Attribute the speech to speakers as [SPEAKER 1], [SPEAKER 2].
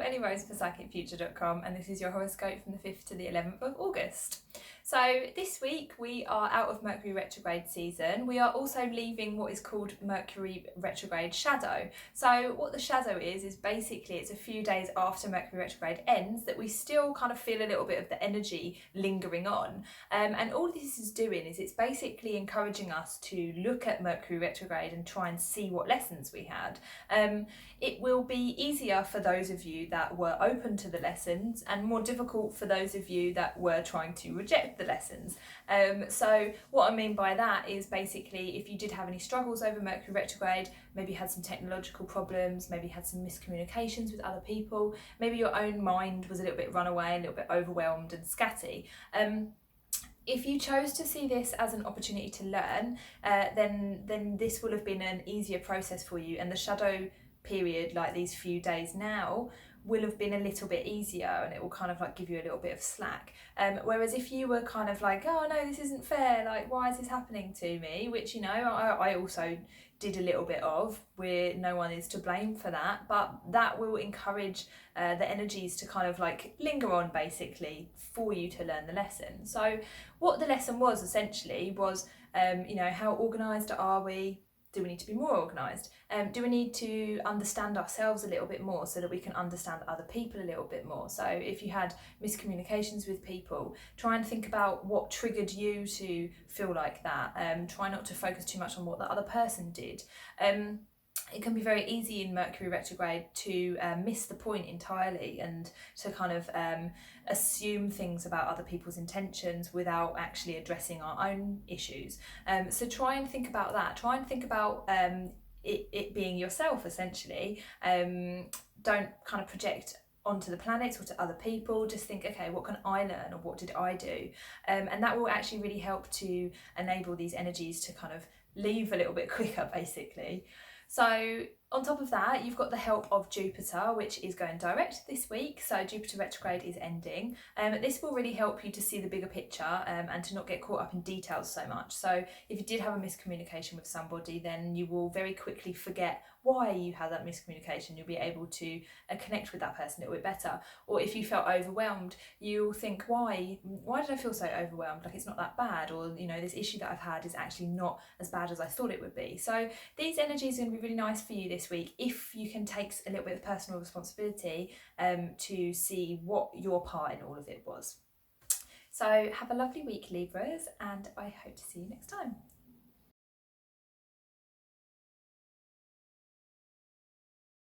[SPEAKER 1] Ellie Rose for psychicfuture.com, and this is your horoscope from the 5th to the 11th of August. So this week we are out of Mercury retrograde season. We are also leaving what is called Mercury retrograde shadow. So what the shadow is basically it's a few days after Mercury retrograde ends that we still kind of feel a little bit of the energy lingering on. And all this is doing is it's basically encouraging us to look at Mercury retrograde and try and see what lessons we had. It will be easier for those of you that were open to the lessons and more difficult for those of you that were trying to reject the lessons. So what I mean by that is basically if you did have any struggles over Mercury retrograde, maybe had some technological problems, maybe had some miscommunications with other people, maybe your own mind was a little bit runaway, a little bit overwhelmed and scatty. If you chose to see this as an opportunity to learn, then this will have been an easier process for you, and the shadow period, like these few days now, will have been a little bit easier, and it will kind of like give you a little bit of slack. Whereas if you were kind of like, oh no, this isn't fair, like why is this happening to me, which, you know, I also did a little bit of, where no one is to blame for that, but that will encourage the energies to kind of like linger on basically for you to learn the lesson. So what the lesson was essentially was, you know, how organised are we? Do we need to be more organised? Do we need to understand ourselves a little bit more so that we can understand other people a little bit more? So if you had miscommunications with people, try and think about what triggered you to feel like that. Try not to focus too much on what the other person did. It can be very easy in Mercury retrograde to miss the point entirely and to kind of assume things about other people's intentions without actually addressing our own issues. So try and think about that. Try and think about it being yourself essentially. Don't kind of project onto the planets or to other people. Just think, okay, what can I learn, or what did I do? And that will actually really help to enable these energies to kind of leave a little bit quicker basically. So on top of that, you've got the help of Jupiter, which is going direct this week. So Jupiter retrograde is ending. This will really help you to see the bigger picture and to not get caught up in details so much. So if you did have a miscommunication with somebody, then you will very quickly forget why you had that miscommunication. You'll be able to connect with that person a little bit better. Or if you felt overwhelmed, you'll think, why did I feel so overwhelmed? Like it's not that bad, or you know, this issue that I've had is actually not as bad as I thought it would be. So these energies are going to be really nice for you this week if you can take a little bit of personal responsibility to see what your part in all of it was. So have a lovely week, Libras, and I hope to see you next time.